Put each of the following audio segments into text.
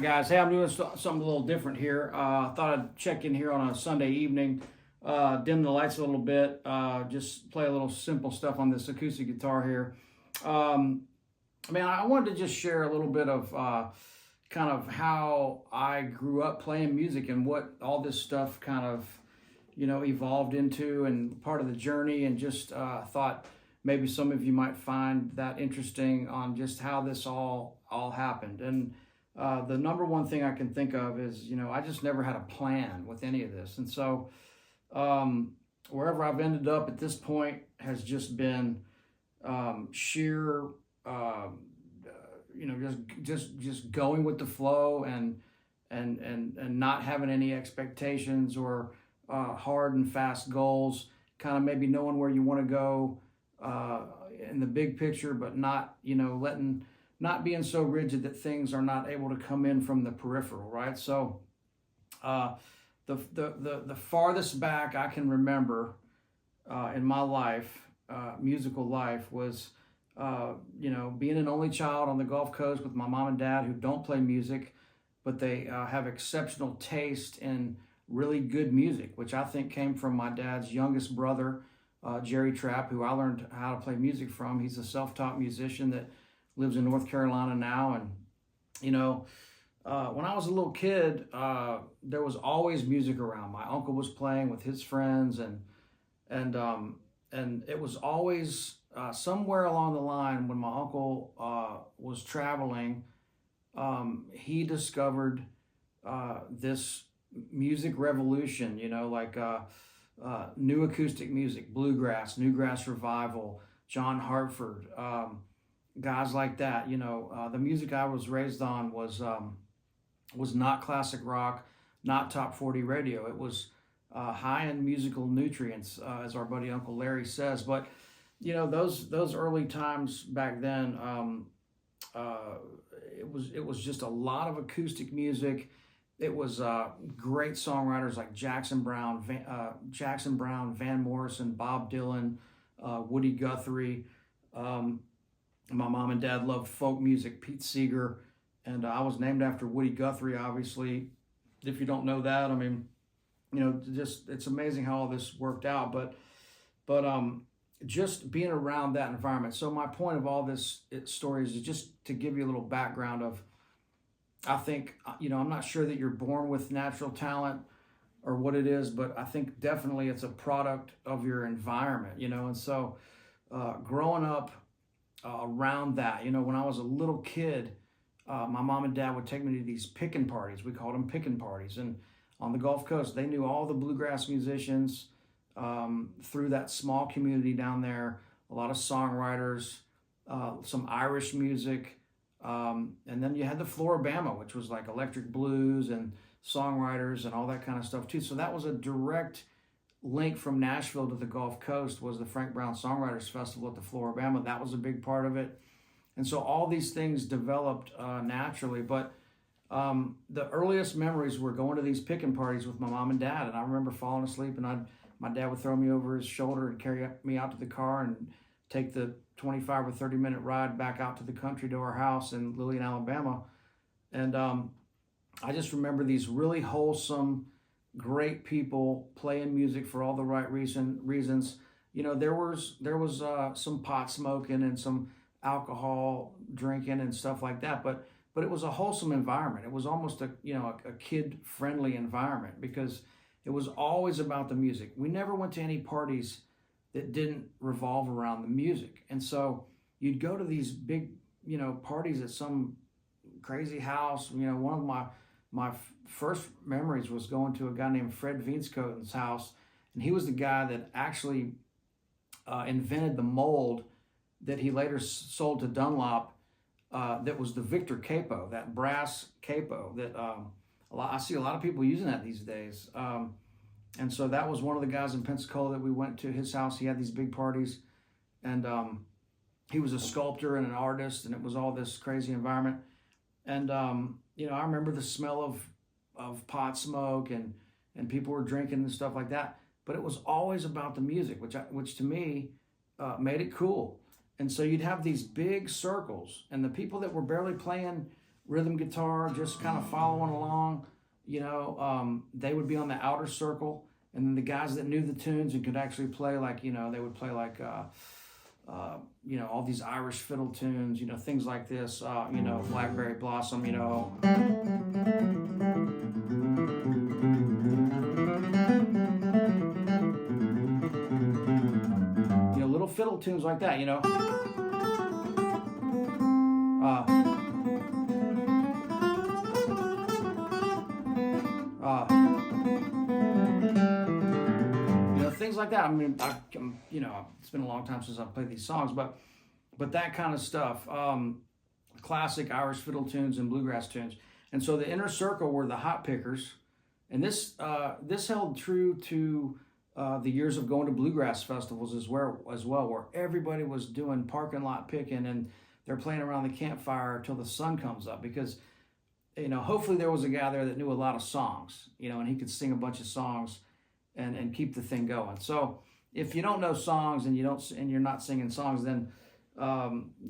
guys. Hey, I'm doing something a little different here. Thought I'd check in here on a Sunday evening, dim the lights a little bit, just play a little simple stuff on this acoustic guitar here. I wanted to just share a little bit of kind of how I grew up playing music and what all this stuff kind of, evolved into and part of the journey, and just thought maybe some of you might find that interesting on just how this all happened. And the number one thing I can think of is, I just never had a plan with any of this. And so wherever I've ended up at this point has just been sheer, just going with the flow and not having any expectations or hard and fast goals, kind of maybe knowing where you want to go in the big picture, but not, not being so rigid that things are not able to come in from the peripheral, right? So the farthest back I can remember in my life, musical life, was being an only child on the Gulf Coast with my mom and dad, who don't play music, but they have exceptional taste in really good music, which I think came from my dad's youngest brother, Jerry Trapp, who I learned how to play music from. He's a self-taught musician that lives in North Carolina now. And, when I was a little kid, there was always music around. My uncle was playing with his friends, and it was always somewhere along the line when my uncle was traveling, he discovered this music revolution, new acoustic music, bluegrass, Newgrass revival, John Hartford, guys like that. The music I was raised on was not classic rock, not top 40 radio. It was high-end musical nutrients, as our buddy Uncle Larry says. But those early times back then, it was just a lot of acoustic music. It was great songwriters like Jackson Brown, Van Morrison, Bob Dylan, Woody Guthrie. My mom and dad loved folk music, Pete Seeger, and I was named after Woody Guthrie, obviously. If you don't know that, just it's amazing how all this worked out. But just being around that environment. So my point of all this story is just to give you a little background of, I think, I'm not sure that you're born with natural talent or what it is, but I think definitely it's a product of your environment, and so growing up around that, when I was a little kid, my mom and dad would take me to these picking parties. We called them picking parties. And on the Gulf Coast, they knew all the bluegrass musicians through that small community down there, a lot of songwriters, some Irish music. And then you had the Floribama, which was like electric blues and songwriters and all that kind of stuff too. So that was a direct link from Nashville to the Gulf Coast, was the Frank Brown Songwriters Festival at the Floribama. That was a big part of it. And so all these things developed naturally. But the earliest memories were going to these picking parties with my mom and dad. And I remember falling asleep, and my dad would throw me over his shoulder and carry me out to the car and take the 25 or 30-minute ride back out to the country to our house in Lillian, Alabama. And I just remember these really wholesome, great people playing music for all the right reasons. There was some pot smoking and some alcohol drinking and stuff like that, but it was a wholesome environment. It was almost a kid-friendly environment, because it was always about the music. We never went to any parties that didn't revolve around the music. And so you'd go to these big, parties at some crazy house. One of my first memories was going to a guy named Fred Vinscoten's house, and he was the guy that actually invented the mold that he later sold to Dunlop, that was the Victor capo, that brass capo that I see a lot of people using that these days. And so that was one of the guys in Pensacola that we went to his house. He had these big parties, and he was a sculptor and an artist, and it was all this crazy environment. And I remember the smell of pot smoke, and people were drinking and stuff like that. But it was always about the music, which to me made it cool. And so you'd have these big circles, and the people that were barely playing rhythm guitar, just kind of following along. They would be on the outer circle, and then the guys that knew the tunes and could actually play, like, they would play like, all these Irish fiddle tunes, things like this, Blackberry Blossom, little fiddle tunes like that, uh, uh, things like that. I mean, it's been a long time since I've played these songs, but that kind of stuff, classic Irish fiddle tunes and bluegrass tunes. And so the inner circle were the hot pickers, and this held true to the years of going to bluegrass festivals as well, where everybody was doing parking lot picking, and they're playing around the campfire till the sun comes up, because hopefully there was a guy there that knew a lot of songs, and he could sing a bunch of songs and keep the thing going. So if you don't know songs and you're not singing songs, then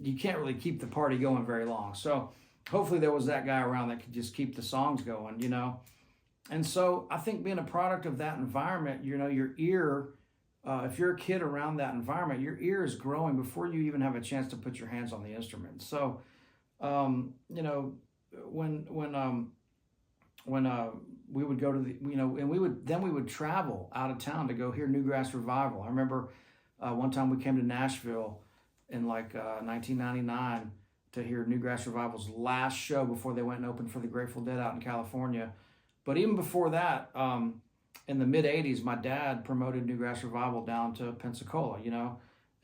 you can't really keep the party going very long. So hopefully there was that guy around that could just keep the songs going, And so I think being a product of that environment, your ear, if you're a kid around that environment, your ear is growing before you even have a chance to put your hands on the instrument. So, when we would go to and we would travel out of town to go hear Newgrass Revival. I remember one time we came to Nashville in 1999 to hear Newgrass Revival's last show before they went and opened for the Grateful Dead out in California. But even before that, in the mid '80s, my dad promoted Newgrass Revival down to Pensacola,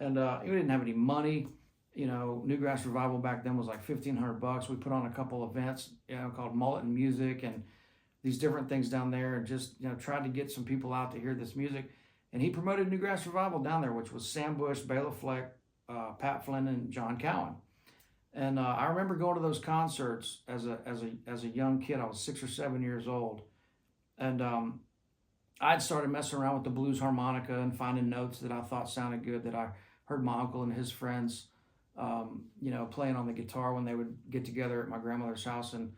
and we didn't have any money. Newgrass Revival back then was like $1,500. We put on a couple events, called Mullet and Music and these different things down there, and just, tried to get some people out to hear this music. And he promoted Newgrass Revival down there, which was Sam Bush, Bela Fleck, Pat Flynn, and John Cowan. And I remember going to those concerts as a young kid. I was 6 or 7 years old, and I'd started messing around with the blues harmonica and finding notes that I thought sounded good, that I heard my uncle and his friends, playing on the guitar when they would get together at my grandmother's house and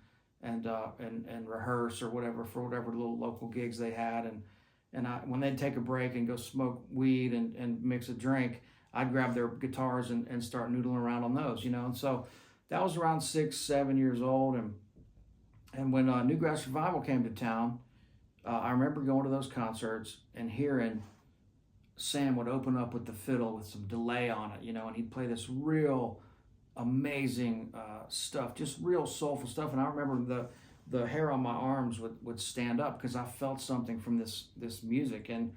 rehearse or whatever, for whatever little local gigs they had. And when they'd take a break and go smoke weed and mix a drink, I'd grab their guitars and start noodling around on those, And so that was around 6, 7 years old. And when Newgrass Revival came to town, I remember going to those concerts and hearing Sam would open up with the fiddle with some delay on it, and he'd play this real amazing stuff, just real soulful stuff. And I remember the hair on my arms would stand up because I felt something from this music. And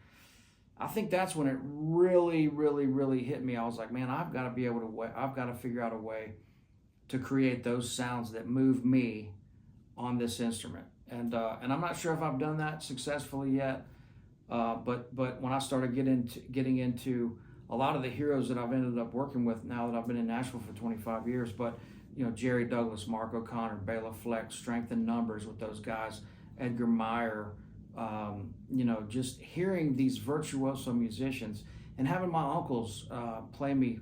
I think that's when it really, really, really hit me. I was like, man, I've got to figure out a way to create those sounds that move me on this instrument. And I'm not sure if I've done that successfully yet. But when I started getting into a lot of the heroes that I've ended up working with now that I've been in Nashville for 25 years, but Jerry Douglas, Mark O'Connor, Bela Fleck, Strength in Numbers with those guys, Edgar Meyer, just hearing these virtuoso musicians and having my uncles play me,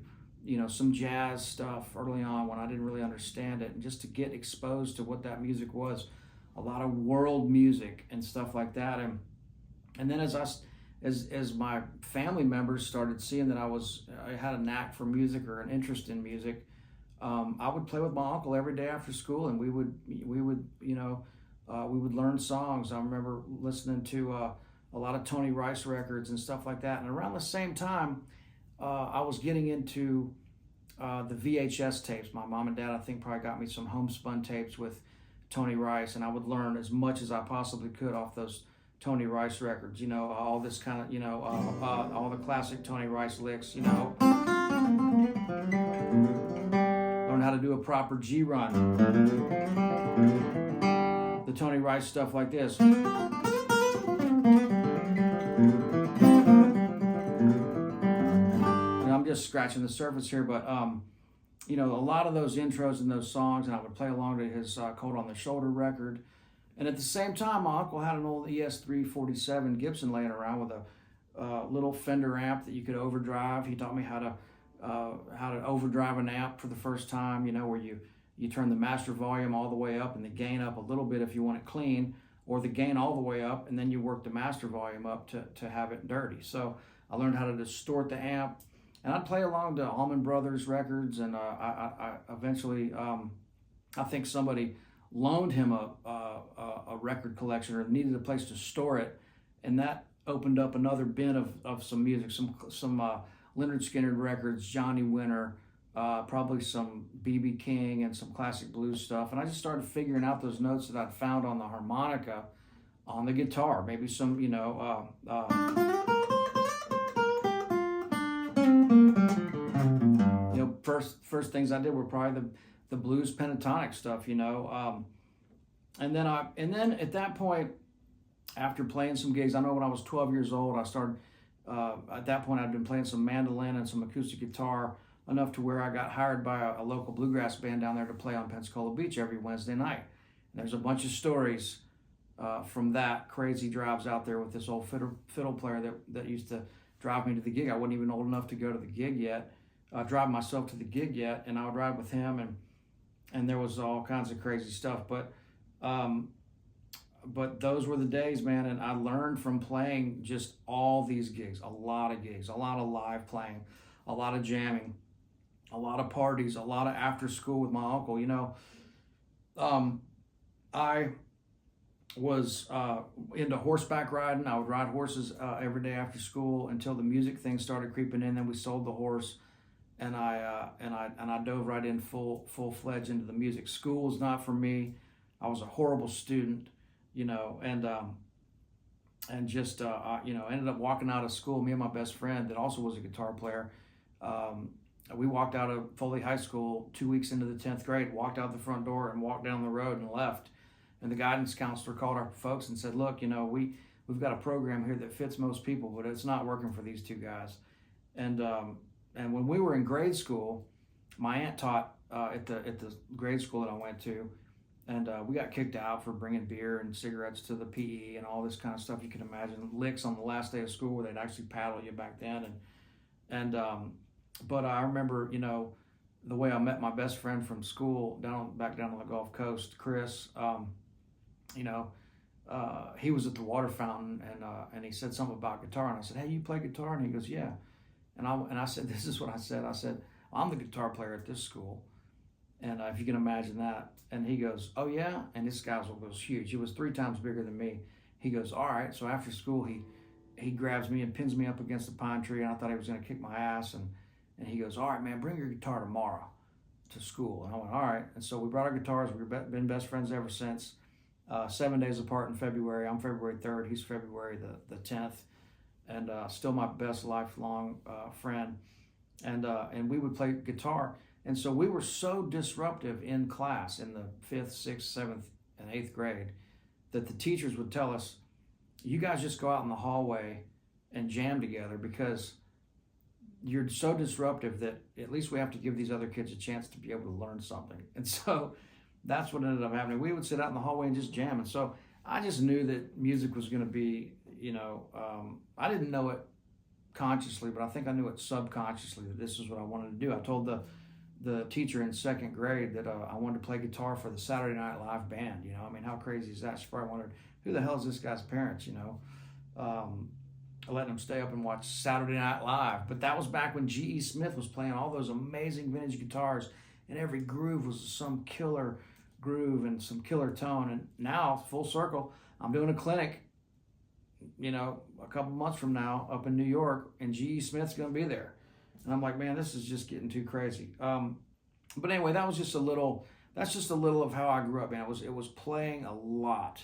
some jazz stuff early on when I didn't really understand it, and just to get exposed to what that music was, a lot of world music and stuff like that. And then as my family members started seeing that I had a knack for music or an interest in music, I would play with my uncle every day after school, and we would learn songs. I remember listening to a lot of Tony Rice records and stuff like that. And around the same time, I was getting into the VHS tapes. My mom and dad, I think, probably got me some homespun tapes with Tony Rice, and I would learn as much as I possibly could off those Tony Rice records, all this kind of, all the classic Tony Rice licks, learn how to do a proper G run, the Tony Rice stuff like this. And I'm just scratching the surface here, but a lot of those intros and those songs, and I would play along to his Cold on the Shoulder record. And at the same time, my uncle had an old ES347 Gibson laying around with a little Fender amp that you could overdrive. He taught me how to overdrive an amp for the first time, where you you turn the master volume all the way up and the gain up a little bit if you want it clean, or the gain all the way up, and then you work the master volume up to have it dirty. So I learned how to distort the amp, and I'd play along to Allman Brothers records, and I eventually, I think somebody loaned him a record collection or needed a place to store it, and that opened up another bin of some music, some Leonard Skinner records, Johnny Winter, probably some B.B. King and some classic blues stuff. And I just started figuring out those notes that I'd found on the harmonica, on the guitar, maybe some, first things I did were probably the blues pentatonic stuff, and then at that point, after playing some gigs, I know when I was 12 years old, I started. At that point, I'd been playing some mandolin and some acoustic guitar enough to where I got hired by a local bluegrass band down there to play on Pensacola Beach every Wednesday night. And there's a bunch of stories from that, crazy drives out there with this old fiddle player that used to drive me to the gig. I wasn't even old enough to go to the gig yet, drive myself to the gig yet, and I would ride with him, and there was all kinds of crazy stuff. But those were the days, man, and I learned from playing just all these gigs, a lot of live playing, a lot of jamming, a lot of parties, a lot of after school with my uncle. I was into horseback riding. I would ride horses every day after school until the music thing started creeping in. Then we sold the horse, and I dove right in full-fledged into the music. School was not for me. I was a horrible student. And just ended up walking out of school. Me and my best friend that also was a guitar player, we walked out of Foley High School 2 weeks into the 10th grade, walked out the front door and walked down the road and left. And the guidance counselor called our folks and said, look, we've got a program here that fits most people, but it's not working for these two guys. And when we were in grade school, my aunt taught at the grade school that I went to, and we got kicked out for bringing beer and cigarettes to the PE and all this kind of stuff you can imagine. Licks on the last day of school where they'd actually paddle you back then. But I remember, the way I met my best friend from school back down on the Gulf Coast, Chris. He was at the water fountain, and he said something about guitar, and I said, hey, you play guitar? And he goes, yeah. And I said, this is what I said. I said, I'm the guitar player at this school. And if you can imagine that. And he goes, oh yeah? And this guy was huge. He was 3 times bigger than me. He goes, all right. So after school, he grabs me and pins me up against the pine tree, and I thought he was going to kick my ass. And he goes, all right, man, bring your guitar tomorrow to school. And I went, all right. And so we brought our guitars. We've been best friends ever since. 7 days apart in February. I'm February 3rd. He's February the 10th. And still my best lifelong friend. And we would play guitar. And so we were so disruptive in class in the 5th, 6th, 7th, and 8th grade that the teachers would tell us, you guys just go out in the hallway and jam together because you're so disruptive that at least we have to give these other kids a chance to be able to learn something. And so that's what ended up happening. We would sit out in the hallway and just jam. And so I just knew that music was going to be, I didn't know it consciously, but I think I knew it subconsciously that this is what I wanted to do. I told the teacher in 2nd grade that I wanted to play guitar for the Saturday Night Live band. How crazy is that? She probably wondered, who the hell is this guy's parents? Letting them stay up and watch Saturday Night Live. But that was back when G.E. Smith was playing all those amazing vintage guitars, and every groove was some killer groove and some killer tone. And now, full circle, I'm doing a clinic, a couple months from now up in New York, and G.E. Smith's going to be there. And I'm like, man, this is just getting too crazy. But anyway, that's just a little of how I grew up, man. It was playing a lot.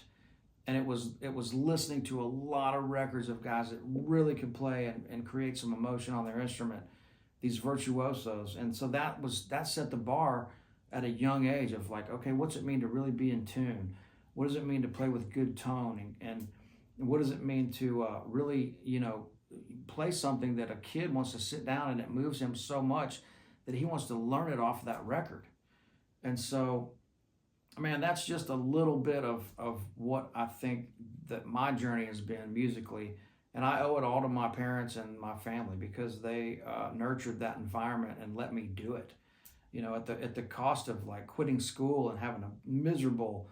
And it was listening to a lot of records of guys that really could play and create some emotion on their instrument, these virtuosos. And so that set the bar at a young age of like, okay, what's it mean to really be in tune? What does it mean to play with good tone? And what does it mean to really, play something that a kid wants to sit down and it moves him so much that he wants to learn it off of that record? And so, man, that's just a little bit of what I think that my journey has been musically. And I owe it all to my parents and my family because they nurtured that environment and let me do it. you know, at the cost of like quitting school and having a miserable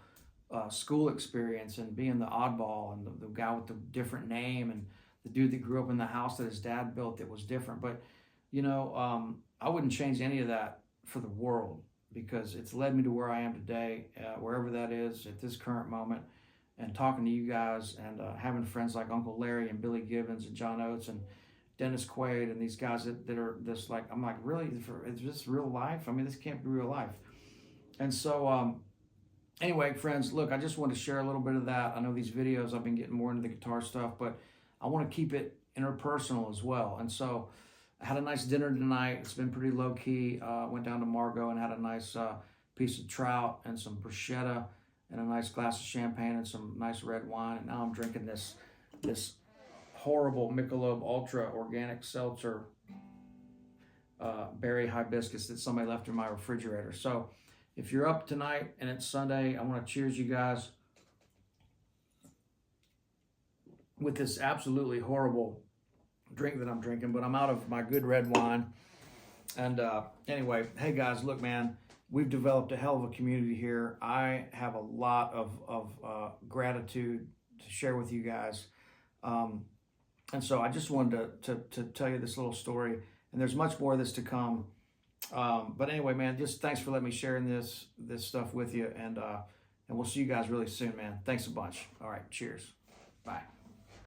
school experience and being the oddball and the guy with the different name and the dude that grew up in the house that his dad built that was different. But, you know, I wouldn't change any of that for the world, because it's led me to where I am today, wherever that is at this current moment, and talking to you guys and having friends like Uncle Larry and Billy Gibbons and John Oates and Dennis Quaid and these guys that are this, like, I'm like, really, is this real life? I mean, this can't be real life. And so, anyway, friends, look, I just want to share a little bit of that. I know these videos, I've been getting more into the guitar stuff, but I want to keep it interpersonal as well. And so I had a nice dinner tonight. It's been pretty low key. Went down to Margot and had a nice piece of trout and some bruschetta and a nice glass of champagne and some nice red wine. And now I'm drinking this horrible Michelob Ultra organic seltzer berry hibiscus that somebody left in my refrigerator. So if you're up tonight and it's Sunday, I want to cheers you guys with this absolutely horrible drink that I'm drinking, but I'm out of my good red wine. And anyway, hey guys, look, man, we've developed a hell of a community here. I have a lot of gratitude to share with you guys. And so I just wanted to tell you this little story, and there's much more of this to come. But anyway, man, just thanks for letting me share this stuff with you, and we'll see you guys really soon, man. Thanks a bunch. All right, cheers. Bye.